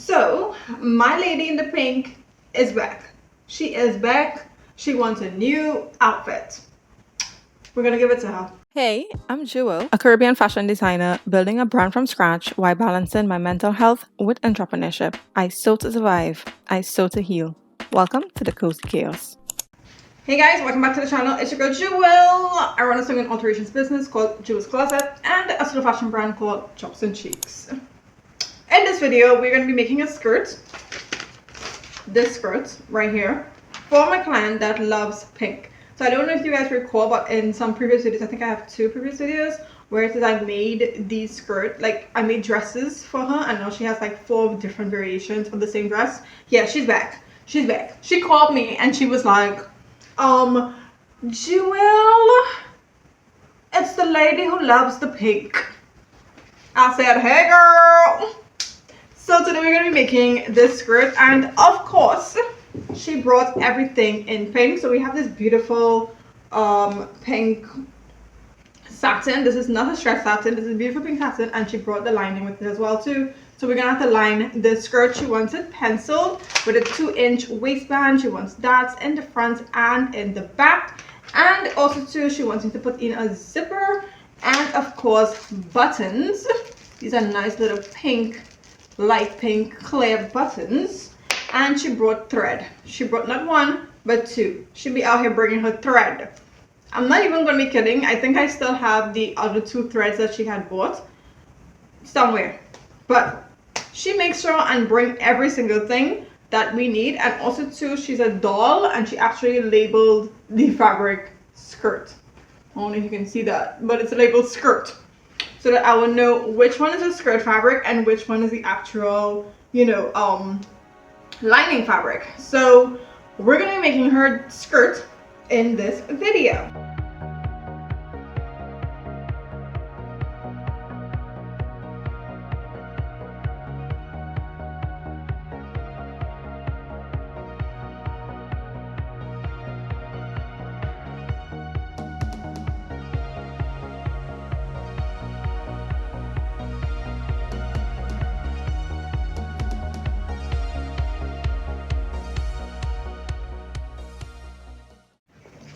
So my lady in the pink is back. She is back. She wants a new outfit. We're gonna give it to her. Hey, I'm Jewel, a Caribbean fashion designer building a brand from scratch while balancing my mental health with entrepreneurship. I sew to survive. I sew to heal. Welcome to the Cozy Chaos. Hey guys, welcome back to the channel. It's your girl Jewel. I run a sewing and alterations business called Jewellz Closette and a sort of fashion brand called Chops and Cheeks. In this video, we're going to be making a skirt, this skirt right here, for my client that loves pink. So I don't know if you guys recall, but in some previous videos, I think I have 2 previous videos where it says I made these skirt, like I made dresses for her, and now she has like 4 different variations of the same dress. Yeah, she's back. She's back. She called me and she was like, Jewel, it's the lady who loves the pink. I said, hey girl. So today we're going to be making this skirt, and of course she brought everything in pink. So we have this beautiful pink satin. This is not a stretch satin, this is beautiful pink satin, and she brought the lining with it as well too. So we're gonna have to line the skirt. She wants it penciled with a 2-inch waistband. She wants that in the front and in the back, and also too she wants me to put in a zipper and of course buttons. These are nice little pink, light pink clear buttons. And she brought thread. She brought not 1 but 2. She'll be out here bringing her thread. I'm not even gonna be kidding. I think I still have the other 2 threads that she had bought somewhere, but she makes sure and bring every single thing that we need. And also too, she's a doll and she actually labeled the fabric skirt. I don't know if you can see that, but it's labeled skirt, so that I will know which one is a skirt fabric and which one is the actual, you know, lining fabric. So we're gonna be making her skirt in this video.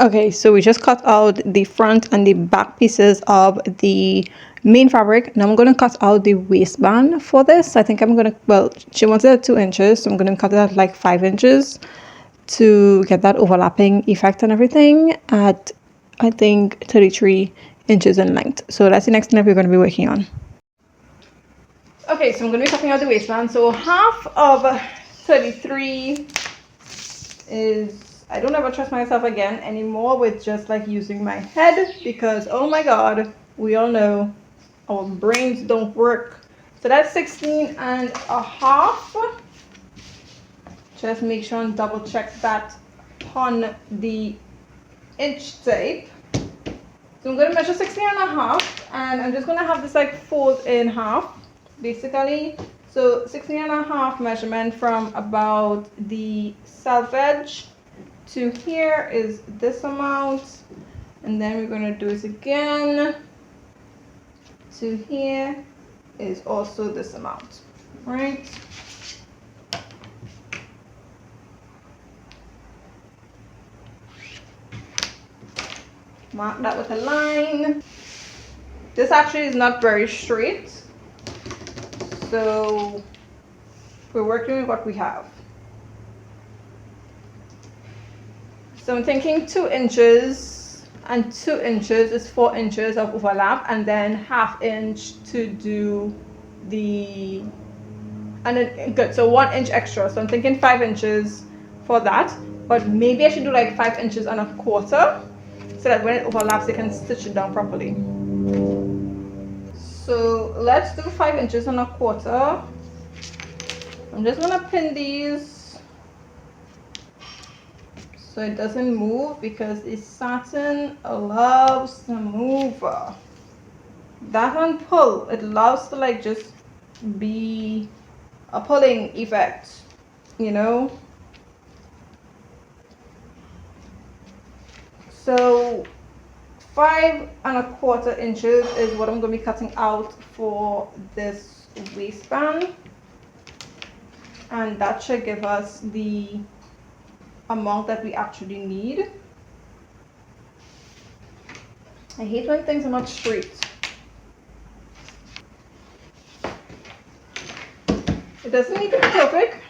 Okay, so we just cut out the front and the back pieces of the main fabric. Now I'm going to cut out the waistband for this. I think I'm going to, well, she wanted it at 2 inches, so I'm going to cut it at like 5 inches to get that overlapping effect and everything at, I think, 33 inches in length. So that's the next thing that we're going to be working on. Okay, so I'm going to be cutting out the waistband. So half of 33 is, I don't ever trust myself again anymore with just like using my head, because oh my god, we all know our brains don't work. So that's 16 and a half. Just make sure and double check that on the inch tape. So I'm going to measure 16 and a half, and I'm just going to have this like fold in half basically. So 16 and a half measurement from about the self edge to here is this amount, and then we're going to do it again to here is also this amount, right? Mark that with a line. This actually is not very straight, so we're working with what we have. So I'm thinking 2 inches, and 2 inches is 4 inches of overlap, and then ½ inch to do the, and then good, so 1 inch extra. So I'm thinking 5 inches for that, but maybe I should do like 5 inches and a quarter, so that when it overlaps, they can stitch it down properly. So let's do 5 inches and a quarter. I'm just gonna pin these so it doesn't move, because the satin loves to move. That one pull, it loves to like just be a pulling effect, you know. So 5 1/4 inches is what I'm going to be cutting out for this waistband. and that should give us the amount that we actually need. I hate when things are not straight. It doesn't need to be perfect.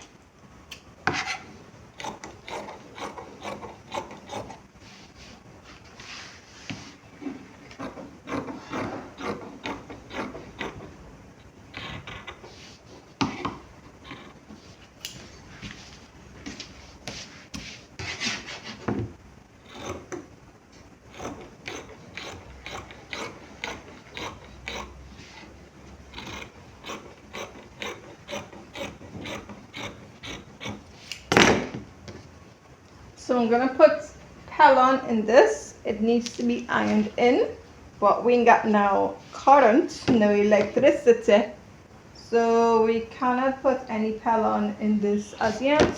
So I'm gonna put Pelon in this. It needs to be ironed in, but we ain't got no current, no electricity. So we cannot put any Pelon in this as yet.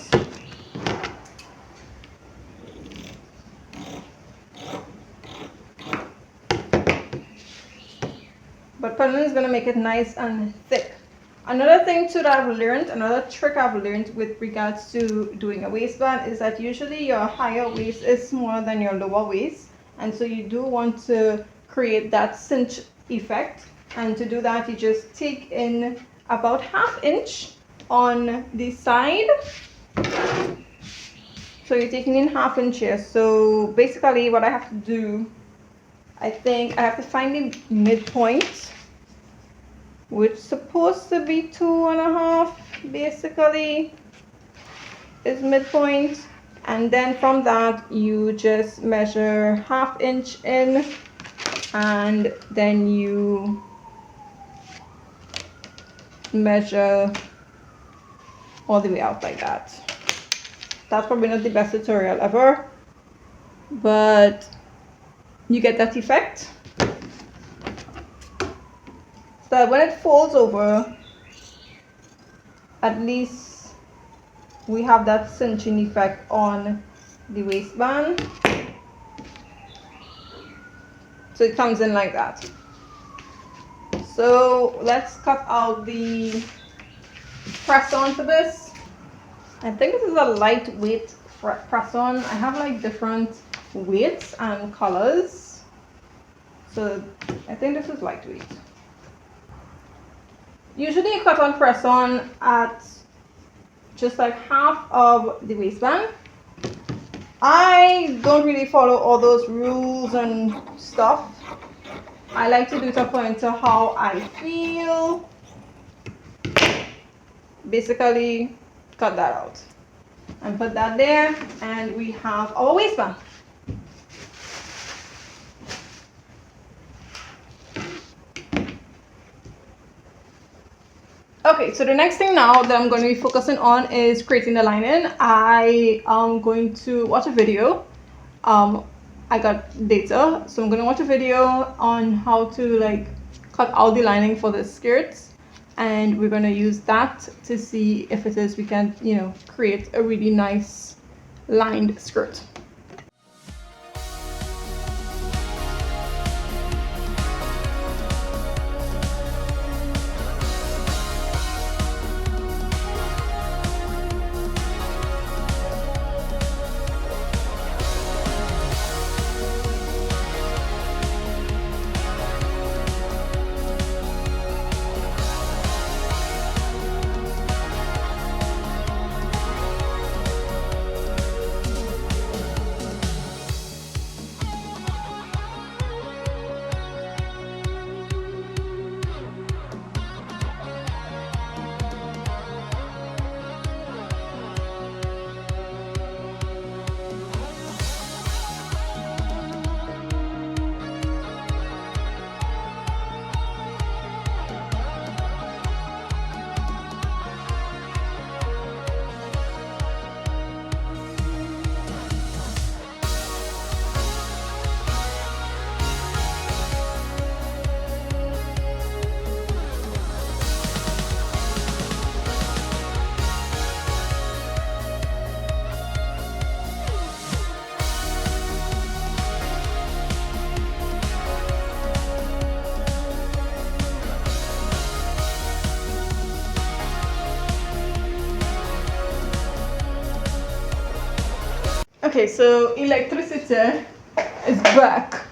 But Pelon is gonna make it nice and thick. Another thing too that I've learned, another trick I've learned with regards to doing a waistband is that usually your higher waist is smaller than your lower waist, and so you do want to create that cinch effect. And to do that, you just take in about 1/2 inch on the side. So you're taking in 1/2 inch here. So basically what I have to do, I think I have to find the midpoint, which is supposed to be 2.5 basically is midpoint, and then from that you just measure 1/2 inch in, and then you measure all the way out like that. That's probably not the best tutorial ever, but you get that effect. So that when it folds over, at least we have that cinching effect on the waistband. So it comes in like that. So let's cut out the press on for this. I think this is a lightweight press on. I have like different weights and colors. So I think this is lightweight. Usually you cut on press on at just like half of the waistband. I don't really follow all those rules and stuff. I like to do it according to how I feel. Basically, cut that out and put that there, and we have our waistband. Okay, so the next thing now that I'm going to be focusing on is creating the lining. I am going to watch a video. I got data, so I'm going to watch a video on how to like cut out the lining for the skirts, and we're going to use that to see if it is we can, you know, create a really nice lined skirt. Okay, so electricity is back.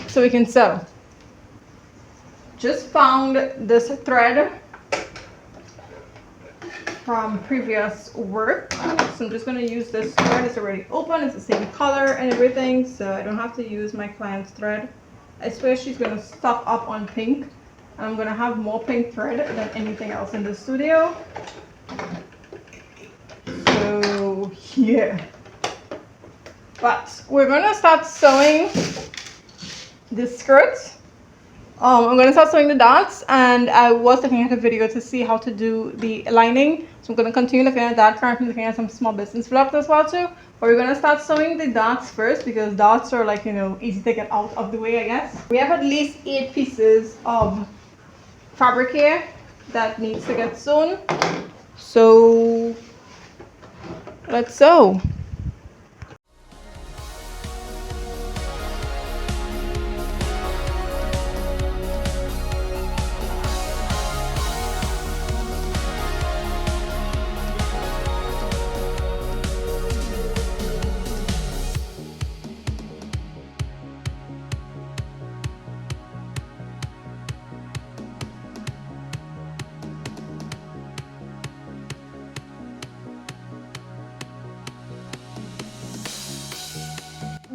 So we can sew. Just found this thread from previous work. So I'm just going to use this thread. It's already open. It's the same color and everything. So I don't have to use my client's thread. I swear she's going to stock up on pink. And I'm going to have more pink thread than anything else in the studio. So yeah. But we're going to start sewing this skirt. I'm going to start sewing the dots, and I was looking at a video to see how to do the lining. So I'm going to continue looking at that. Currently looking at some small business vlogs as well too. But we're going to start sewing the dots first because dots are like, you know, easy to get out of the way, I guess. We have at least 8 pieces of fabric here that needs to get sewn. So let's sew.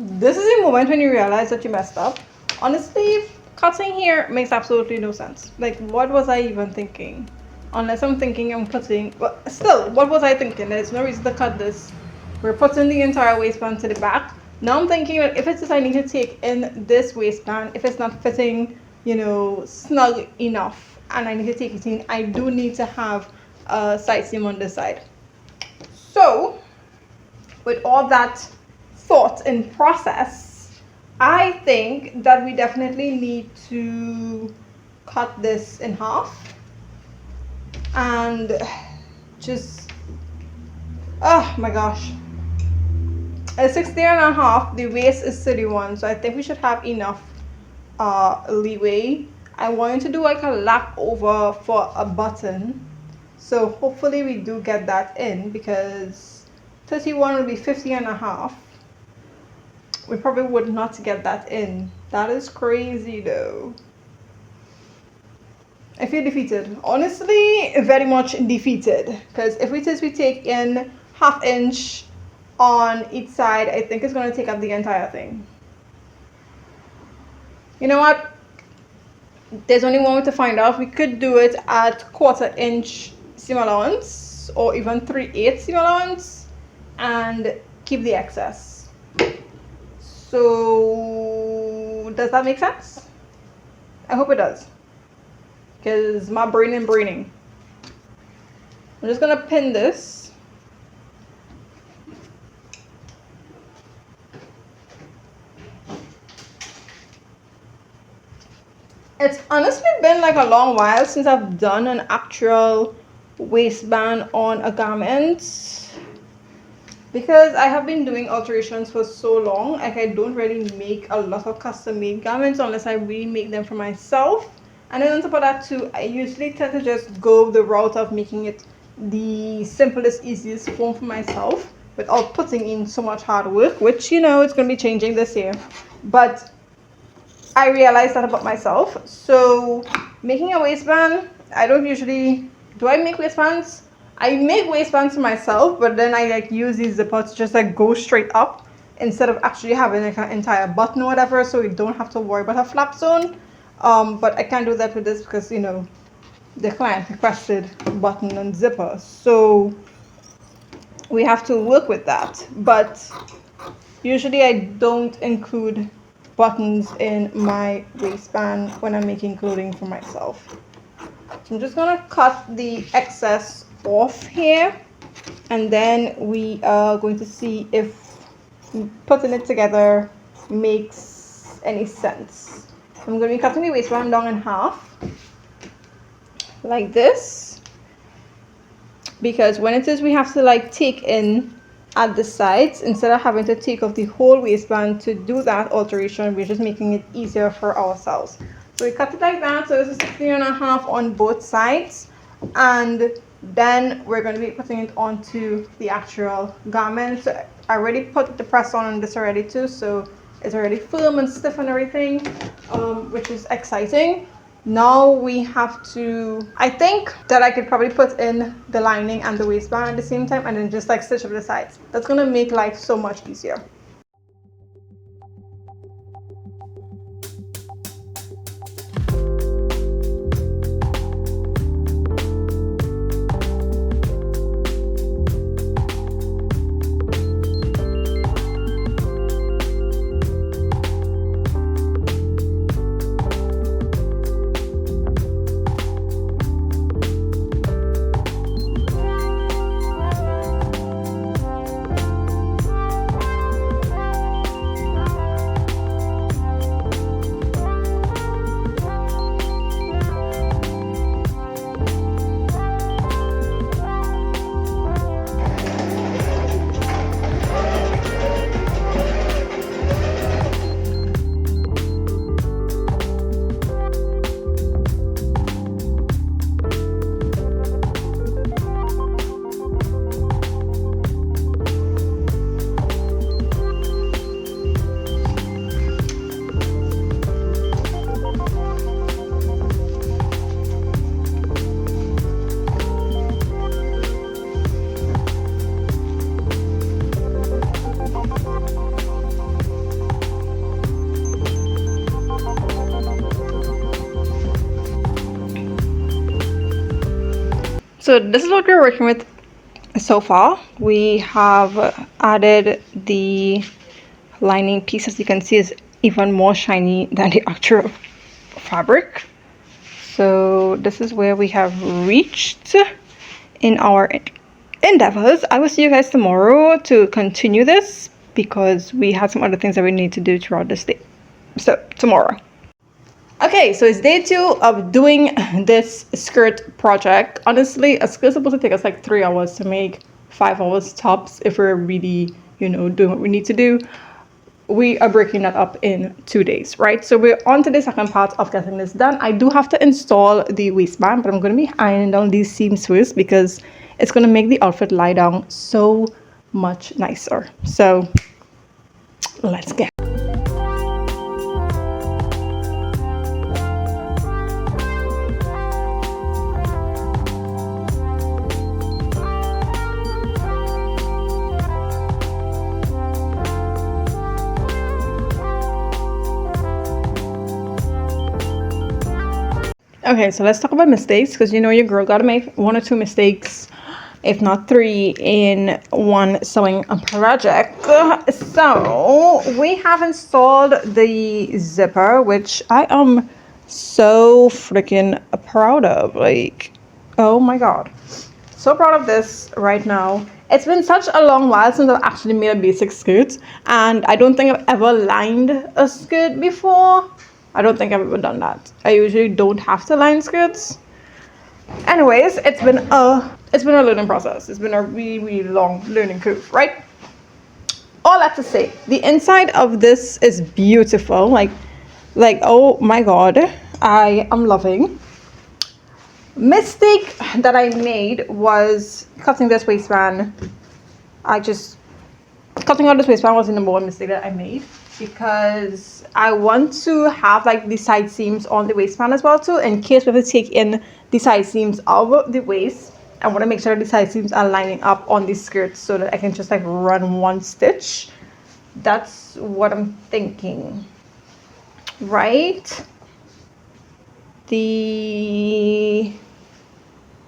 This is a moment when you realize that you messed up. Honestly, cutting here makes absolutely no sense. Like, what was I even thinking? Unless I'm thinking I'm cutting, but still, what was I thinking? There's no reason to cut this. We're putting the entire waistband to the back. Now I'm thinking that if it's just I need to take in this waistband, if it's not fitting, you know, snug enough, and I need to take it in, I do need to have a side seam on this side. So, with all that thought in process, I think that we definitely need to cut this in half and just, oh my gosh, at 60.5, the waist is 31, so I think we should have enough leeway. I wanted to do like a lap over for a button, so hopefully we do get that in because 31 will be 50.5. We probably would not get that in. That is crazy though. I feel defeated. Honestly, very much defeated. Because if we take in 1/2 inch on each side, I think it's going to take up the entire thing. You know what? There's only one way to find out. We could do it at 1/4 inch seam allowance or even 3/8 seam allowance and keep the excess. So does that make sense? I hope it does, because my brain is braining. I'm just gonna pin this. It's honestly been like a long while since I've done an actual waistband on a garment, because I have been doing alterations for so long. Like, I don't really make a lot of custom made garments unless I really make them for myself. And then on top of that too, I usually tend to just go the route of making it the simplest, easiest form for myself without putting in so much hard work, which, you know, it's going to be changing this year. But I realized that about myself. So making a waistband, I don't usually, do I make waistbands? I make waistbands for myself, but then I like use these zippers to just like go straight up instead of actually having like an entire button or whatever, so you don't have to worry about a flap zone. But I can't do that with this because, you know, the client requested button and zipper, so we have to work with that. But usually I don't include buttons in my waistband when I'm making clothing for myself. So I'm just gonna cut the excess off here, and then we are going to see if putting it together makes any sense. I'm going to be cutting the waistband down in half like this, because when it is we have to like take in at the sides, instead of having to take off the whole waistband to do that alteration, we're just making it easier for ourselves. So we cut it like that. So this is 60.5 on both sides, and Then we're going to be putting it onto the actual garment. So I already put the press on this already too, so it's already firm and stiff and everything, which is exciting. Now we have to, I think that I could probably put in the lining and the waistband at the same time and then just like stitch up the sides. That's gonna make life so much easier. So this is what we're working with so far. We have added the lining piece, as you can see, is even more shiny than the actual fabric. So this is where we have reached in our endeavors. I will see you guys tomorrow to continue this because we have some other things that we need to do throughout this day. So tomorrow. Okay, so it's day 2 of doing this skirt project. Honestly, a skirt is supposed to take us like 3 hours to make, 5 hours tops if we're really, doing what we need to do. We are breaking that up in 2 days, right? So we're on to the second part of getting this done. I do have to install the waistband, but I'm going to be ironing down these seams first because it's going to make the outfit lie down so much nicer. So let's get. Okay, so let's talk about mistakes because your girl gotta make 1 or 2 mistakes, if not 3, in one sewing project. So we have installed the zipper, which I am so freaking proud of. Like, oh my god, so proud of this right now. It's been such a long while since I've actually made a basic skirt, and I don't think I've ever lined a skirt before. I don't think I've ever done that. I usually don't have to line skirts. Anyways, it's been a learning process. It's been a really, really long learning curve, right? All that to say, the inside of this is beautiful. Like oh my god, I am loving. Mistake that I made was cutting this waistband. Cutting out this waistband was the number 1 mistake that I made, because I want to have like the side seams on the waistband as well too, in case we have to take in the side seams of the waist. I want to make sure the side seams are lining up on the skirt so that I can just like run 1 stitch. That's what I'm thinking, right?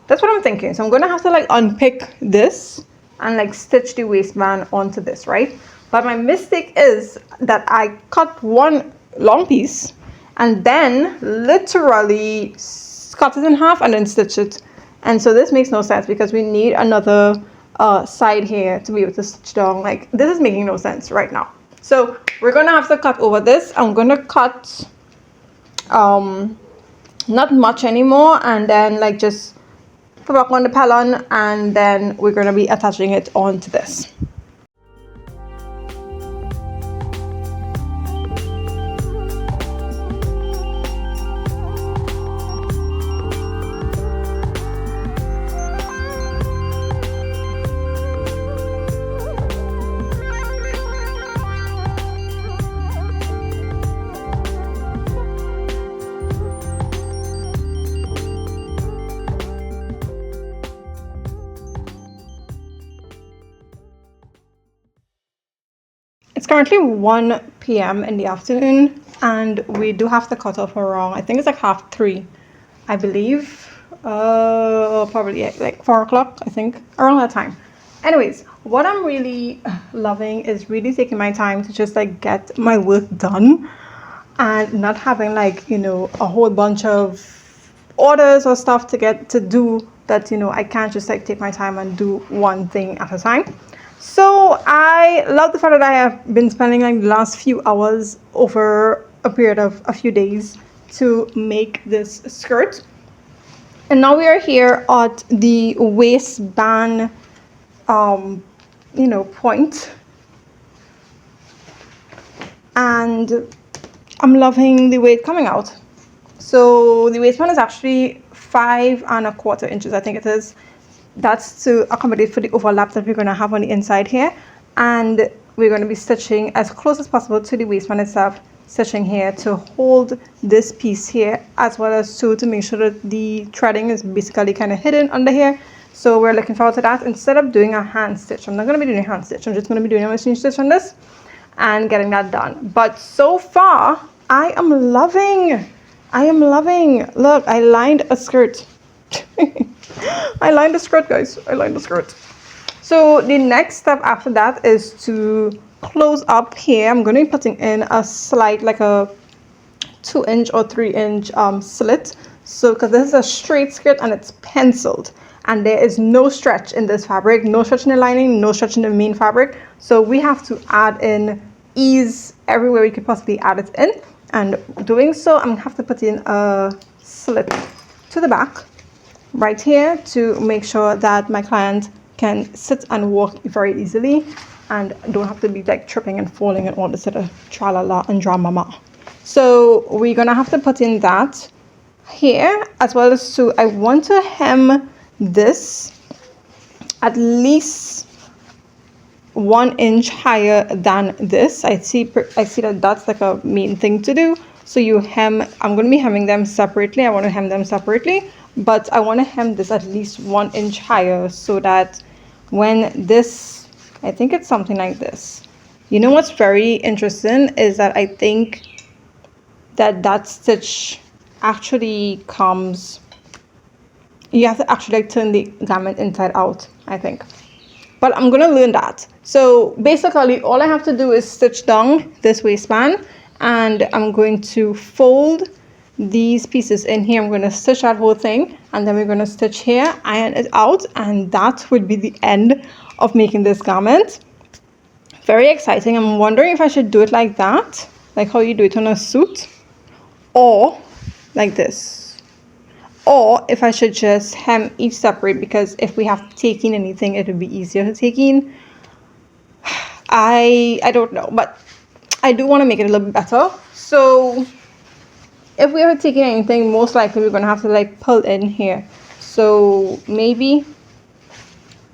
That's what I'm thinking. So I'm gonna have to like unpick this and like stitch the waistband onto this, right? But my mistake is that I cut 1 long piece and then literally cut it in half and then stitch it. And so this makes no sense because we need another side here to be able to stitch down. Like, this is making no sense right now. So we're gonna have to cut over this. I'm gonna cut not much anymore, and then like just put back on the pellon, and then we're gonna be attaching it onto this. It's currently 1 p.m. in the afternoon, and we do have to cut off around, I think it's like 2:30, I believe. Probably like 4 o'clock, I think, around that time. Anyways, what I'm really loving is really taking my time to just like get my work done and not having like, you know, a whole bunch of orders or stuff to do that, you know, I can't just like take my time and do one thing at a time. So I love the fact that I have been spending like the last few hours over a period of a few days to make this skirt. And now we are here at the waistband, you know, point. And I'm loving the way it's coming out. So the waistband is actually 5 1/4 inches, I think it is. That's to accommodate for the overlap that we're going to have on the inside here. And we're going to be stitching as close as possible to the waistband itself, stitching here to hold this piece here, as well as to make sure that the threading is basically kind of hidden under here. So we're looking forward to that. Instead of doing a hand stitch, I'm not going to be doing a hand stitch, I'm just going to be doing a machine stitch on this and getting that done. But so far I am loving, look, I lined a skirt. I lined the skirt, guys. I lined the skirt. So the next step after that is to close up here. I'm going to be putting in a slight, like a 2-inch or 3-inch slit. So because this is a straight skirt and it's penciled, and there is no stretch in this fabric, no stretch in the lining, no stretch in the main fabric. So we have to add in ease everywhere we could possibly add it in. And doing so, I'm going to have to put in a slit to the back right here to make sure that my client can sit and walk very easily and don't have to be like tripping and falling and all this sort of tra-la-la and drama. So we're gonna have to put in that here, as well as to, I want to hem this at least 1 inch higher than this. I see that that's like a main thing to do. So you hem, I'm going to be hemming them separately. I want to hem them separately, but I want to hem this at least 1 inch higher so that when this, I think it's something like this. You know what's very interesting is that I think that stitch actually comes, you have to actually like turn the garment inside out, I think. But I'm going to learn that. So basically all I have to do is stitch down this waistband, and I'm going to fold these pieces in here. I'm going to stitch that whole thing, and then we're going to stitch here, iron it out, and that would be the end of making this garment. Very exciting. I'm wondering if I should do it like that, like how you do it on a suit, or like this, or if I should just hem each separate, because if we have to take in anything, it would be easier to take in. I don't know, but I do want to make it a little bit better. So if we are taking anything, most likely we're going to have to like pull in here. So maybe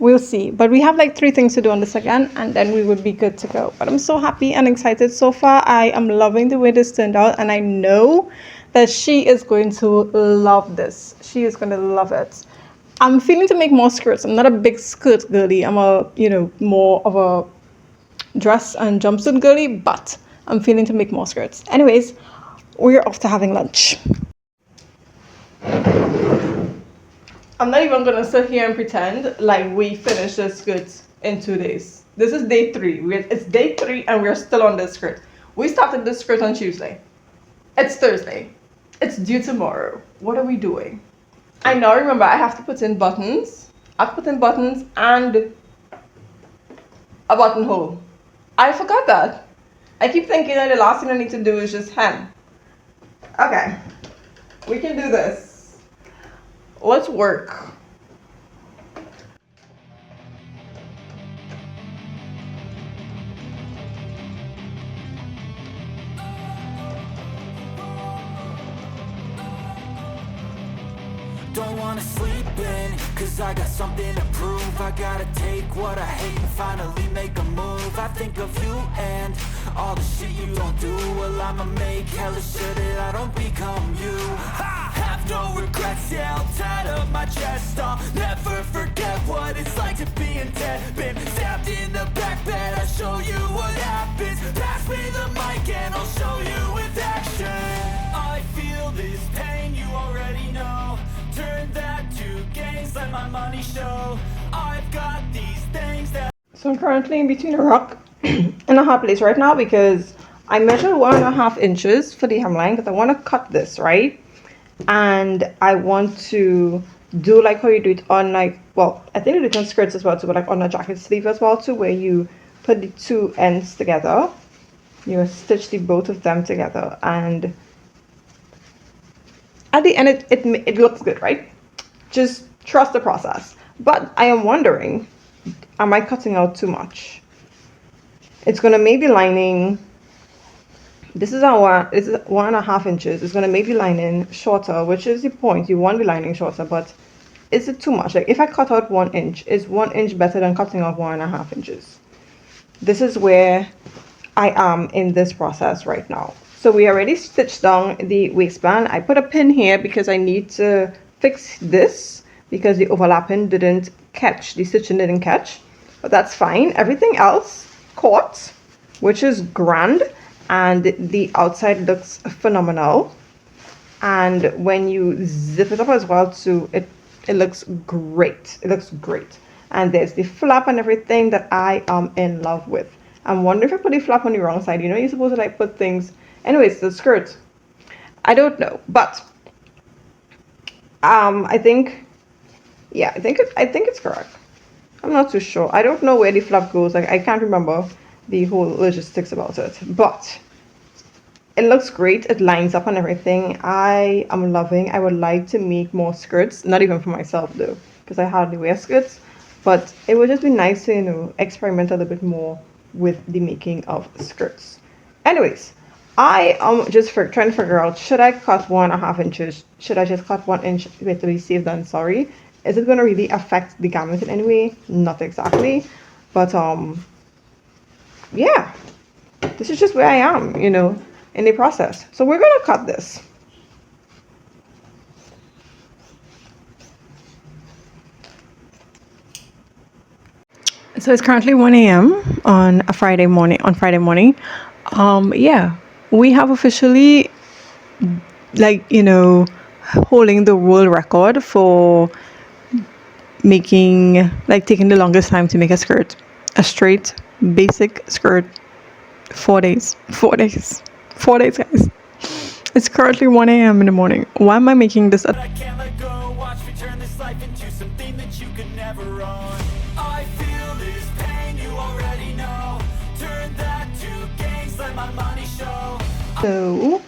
we'll see. But we have like 3 things to do on this again, and then we would be good to go. But I'm so happy and excited so far. I am loving the way this turned out, and I know that she is going to love this. She is going to love it. I'm feeling to make more skirts. I'm not a big skirt girly. I'm a, you know, more of a dress and jumpsuit girly, but I'm feeling to make more skirts. Anyways, we're off to having lunch. I'm not even gonna sit here and pretend like we finished this skirt in 2 days. This is day 3. It's day 3 and we're still on this skirt. We started this skirt on Tuesday. It's Thursday. It's due tomorrow. What are we doing? I now remember I have to put in buttons. I have to put in buttons and a buttonhole. I forgot that. I keep thinking that the last thing I need to do is just hem. Okay, we can do this. Let's work. Don't wanna sleep in, cause I got something to prove. I gotta take what I hate and finally make a move. I think of you and all the shit you don't do. Well, I'ma make hella sure that I don't become you. I have no regrets, yeah, I'll tie up my chest. I'll never forget what it's like to be in debt. Been stabbed in the back bed, I'll show you what happens. Pass me the mic and I'll show you with action. I feel this pain, you already know. Turn that to gains, let my money show. I've got these things that. So I'm currently in between a rock and a hard place right now because I measured 1.5 inches for the hemline because I want to cut this, right? And I want to do like how you do it on like, well, I think you do it on skirts as well too, but like on a jacket sleeve as well too, where you put the two ends together, you stitch the both of them together, and at the end it looks good, right? Just trust the process. But I am wondering, am I cutting out too much? It's gonna make the lining, this is 1.5 inches. It's gonna make the lining shorter, which is the point. You want the lining shorter, but is it too much? Like if I cut out 1 inch, is 1 inch better than cutting out 1.5 inches? This is where I am in this process right now. So we already stitched down the waistband. I put a pin here because I need to fix this because the overlapping didn't catch, the stitching didn't catch, but that's fine. Everything else caught, which is grand, and the outside looks phenomenal. And when you zip it up as well too, it looks great. It looks great. And there's the flap and everything that I am in love with. I'm wondering if I put the flap on the wrong side. You know, you're supposed to like put things. Anyways, the skirt, I don't know, but I think, yeah, I think it's correct. I'm not too sure. I don't know where the flap goes. Like I can't remember the whole logistics about it, but it looks great. It lines up and everything. I am loving. I would like to make more skirts, not even for myself though, because I hardly wear skirts, but it would just be nice to, you know, experiment a little bit more with the making of skirts. Anyways, I am just trying to figure out, should I cut 1.5 inches? Should I just cut 1 inch to be safe than sorry? Is it going to really affect the garment in any way? Not exactly, but yeah, this is just where I am, you know, in the process. So we're going to cut this. So it's currently 1 a.m. on Friday morning. Yeah, we have officially, like, you know, holding the world record for making, like, taking the longest time to make a skirt, a straight basic skirt. 4 days, guys. It's currently 1 a.m. in the morning. Why am I making this? I can't let go. Watch me turn this life into something that you could never own. I feel this pain, you already know. Turn that to gains, let my money show. So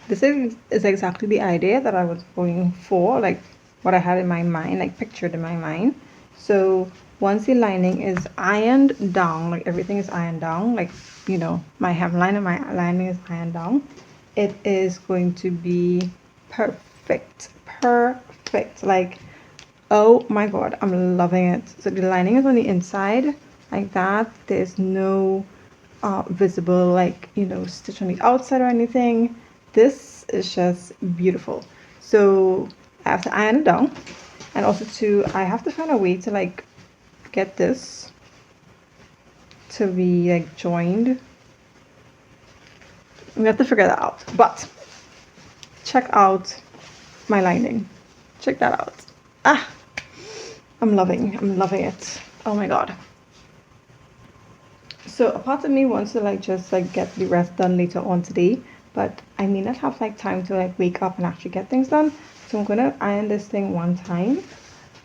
this is exactly the idea that I was going for, like what I had in my mind, like pictured in my mind. So once the lining is ironed down, like everything is ironed down, like, you know, my hemline and my lining is ironed down, it is going to be perfect. Like, oh my god, I'm loving it. So the lining is on the inside like that. There's no visible, like, you know, stitch on the outside or anything. This is just beautiful. So I have to iron it down, and also too, I have to find a way to like get this to be like joined. We have to figure that out. But check out my lining. Check that out. I'm loving it. Oh my god. So a part of me wants to like just like get the rest done later on today, but I may not have like time to like wake up and actually get things done. So I'm gonna iron this thing one time,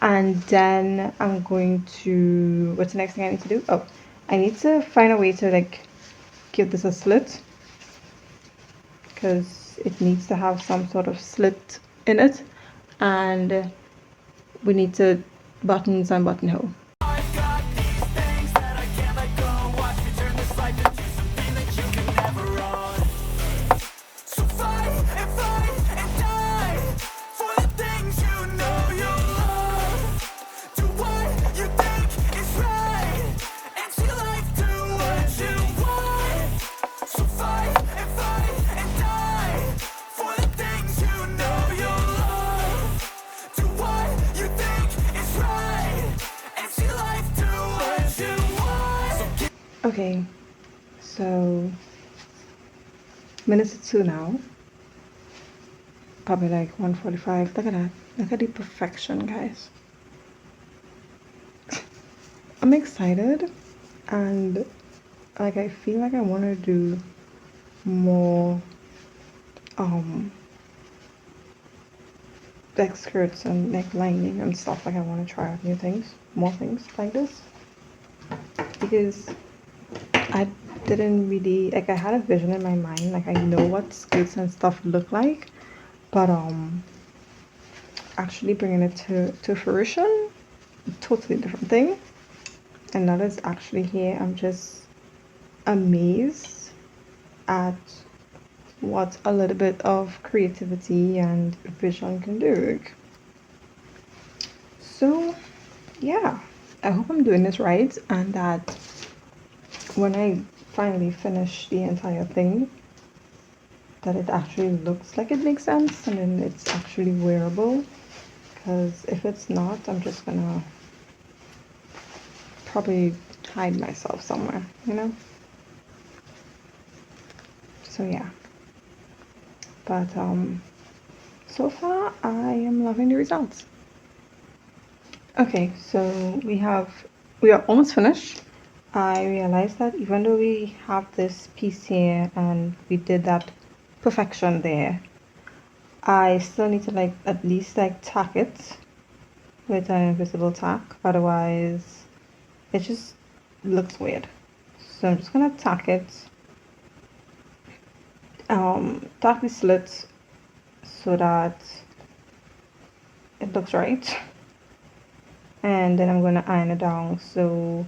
and then I'm going to, what's the next thing I need to do? Oh, I need to find a way to like give this a slit, because it needs to have some sort of slit in it, and we need to buttons and buttonhole. I've got these things that I can't let go. Watch me turn this life into something that you can never own. So fight and die for the things you know you love. Do what you think is right, and see life do what you want. So fight and die for the things you know you love. Do what you think Okay, so minutes to 2 now. Probably like 1:45. Look at that. Look at the perfection, guys. I'm excited, and like I feel like I want to do more like skirts and like lining and stuff. Like I want to try out new things, more things like this, because I didn't really like, I had a vision in my mind, like I know what skirts and stuff look like, but actually bringing it to fruition, totally different thing. And that is actually here. I'm just amazed at what a little bit of creativity and vision can do. So yeah, I hope I'm doing this right, and that when I finally finish the entire thing, that it actually looks like it makes sense and then it's actually wearable. Because if it's not, I'm just gonna probably hide myself somewhere, you know? So yeah. But so far I am loving the results. Okay, so we are almost finished. I realized that even though we have this piece here and we did that perfection there, I still need to like at least like tack it with an invisible tack, otherwise it just looks weird. So I'm just gonna tack it, tack the slits so that it looks right, and then I'm gonna iron it down so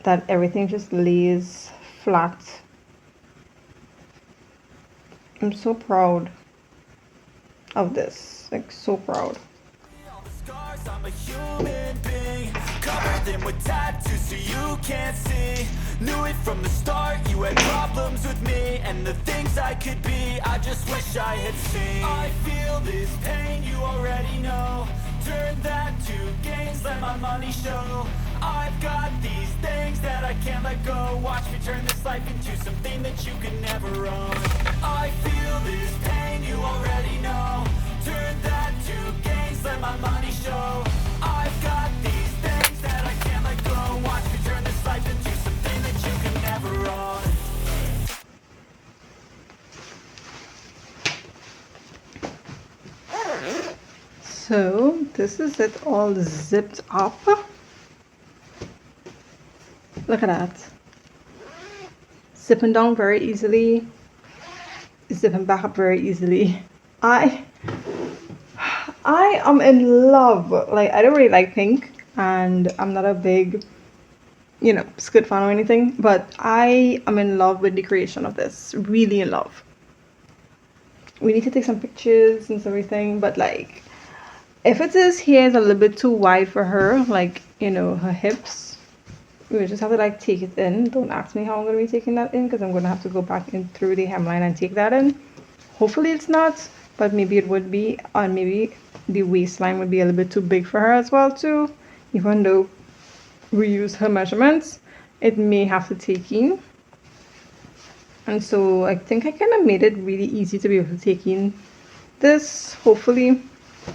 that everything just lays flat. I'm so proud of this, like so proud. All the scars, I'm a human being, covered them with tattoos so you can't see. Knew it from the start, you had problems with me and the things I could be, I just wish I had seen. I feel this pain, you already know. Turn that to gains, let my money show. I've got these things that I can't let go. Watch me turn this life into something that you can never own. I feel this pain, you already know. Turn that to gains, let my money show. I've got these things that I can't let go. Watch me turn this life into something that you can never own. So this is it all zipped up. Look at that. Zipping down very easily, zipping back up very easily. I am in love. Like, I don't really like pink, and I'm not a big, you know, skirt fan or anything, but I am in love with the creation of this. Really in love. We need to take some pictures and everything, but like, if it is here is a little bit too wide for her, like, you know, her hips, we just have to like take it in. Don't ask me how I'm going to be taking that in, because I'm going to have to go back in through the hemline and take that in. Hopefully it's not, but maybe it would be, and maybe the waistline would be a little bit too big for her as well too. Even though we use her measurements, it may have to take in. And so I think I kind of made it really easy to be able to take in this, hopefully.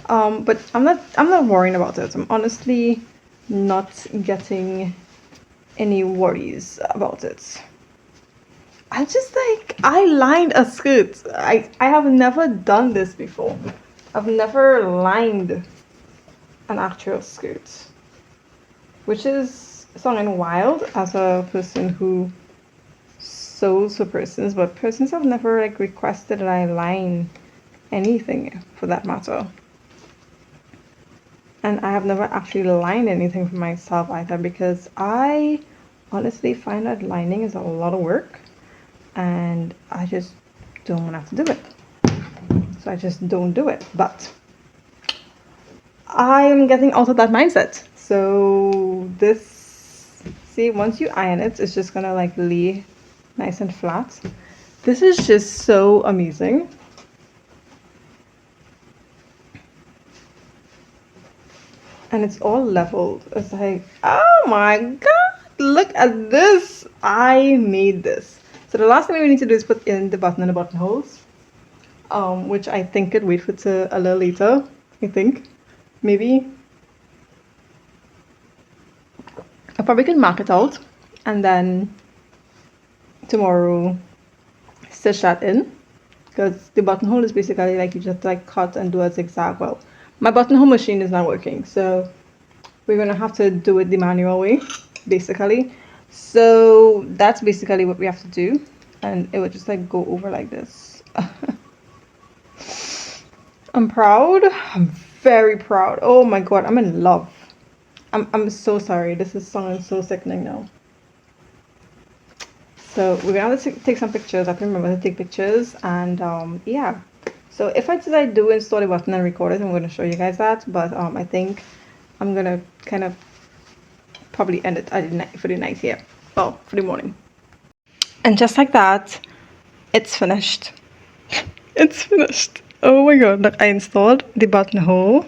But I'm not worrying about it. I'm honestly not getting any worries about it. I lined a skirt. I have never done this before. I've never lined an actual skirt, which is something wild as a person who sews for persons, but persons have never like requested that I line anything for that matter. And I have never actually lined anything for myself either, because I honestly find that lining is a lot of work and I just don't want to have to do it. So I just don't do it. But I am getting out of that mindset. So this, see, once you iron it, it's just gonna like lay nice and flat. This is just so amazing. And it's all leveled. It's like, oh my god, look look at this. I made this. So the last thing we need to do is put in the button and the buttonholes, which I think could wait for a little later. I think maybe I probably could mark it out and then tomorrow stitch that in, because the buttonhole is basically like you just like cut and do a zigzag. Well, my buttonhole machine is not working, so we're gonna have to do it the manual way, basically. So that's basically what we have to do, and it would just like go over like this. I'm proud. I'm very proud. Oh my god, I'm in love. I'm so sorry. This is sounding so sickening now. So we're gonna have to take some pictures. I have to remember to take pictures, and yeah. So if I decide to install the button and record it, I'm gonna show you guys that. But I think I'm gonna kind of probably end it for the night here. Well, for the morning. And just like that, it's finished. It's finished. Oh my god, look, I installed the buttonhole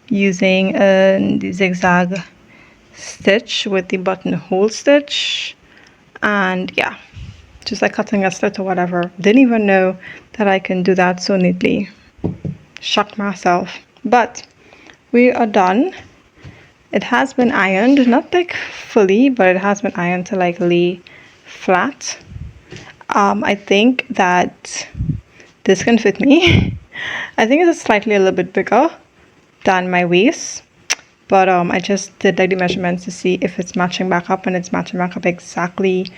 using the zigzag stitch with the buttonhole stitch, and yeah, just like cutting a slit or whatever. Didn't even know that I can do that so neatly. Shocked myself. But we are done. It has been ironed, not like fully, but it has been ironed to like lay flat. I think that this can fit me. I think it's slightly a little bit bigger than my waist, but I just did like the measurements to see if it's matching back up, and it's matching back up exactly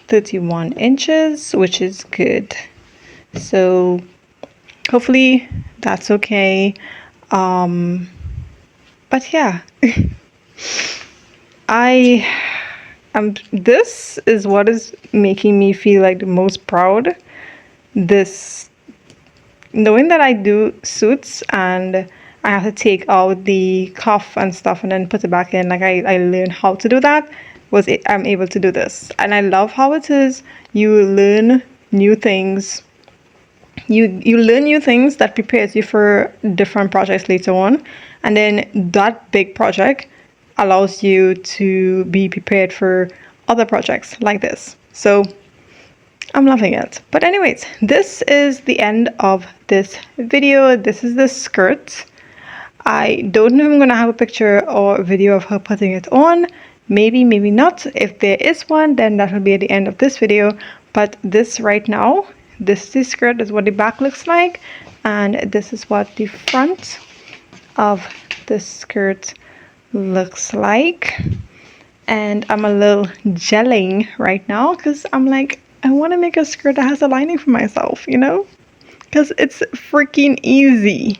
31 inches, which is good. So hopefully that's okay. But yeah. This is what is making me feel like the most proud. This, knowing that I do suits and I have to take out the cuff and stuff and then put it back in, like I learned how to do that, I'm able to do this. And I love how it is, you learn new things. You learn new things that prepares you for different projects later on, and then that big project allows you to be prepared for other projects like this. So I'm loving it. But anyways, this is the end of this video. This is the skirt. I don't know if I'm gonna have a picture or a video of her putting it on. Maybe, maybe not. If there is one, then that will be at the end of this video. But this right now, this skirt is what the back looks like, and this is what the front of the skirt looks like. And I'm a little gelling right now because I'm like, I want to make a skirt that has a lining for myself, you know, because it's freaking easy.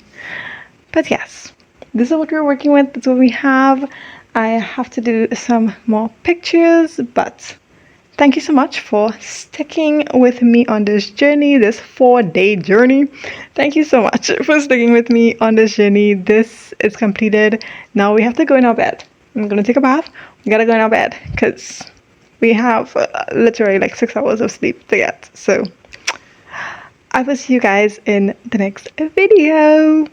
But yes, this is what we're working with. That's what we have. I have to do some more pictures, but thank you so much for sticking with me on this journey, this 4-day journey. Thank you so much for sticking with me on this journey. This is completed. Now we have to go in our bed. I'm going to take a bath. We got to go in our bed because we have literally like 6 hours of sleep to get. So I will see you guys in the next video.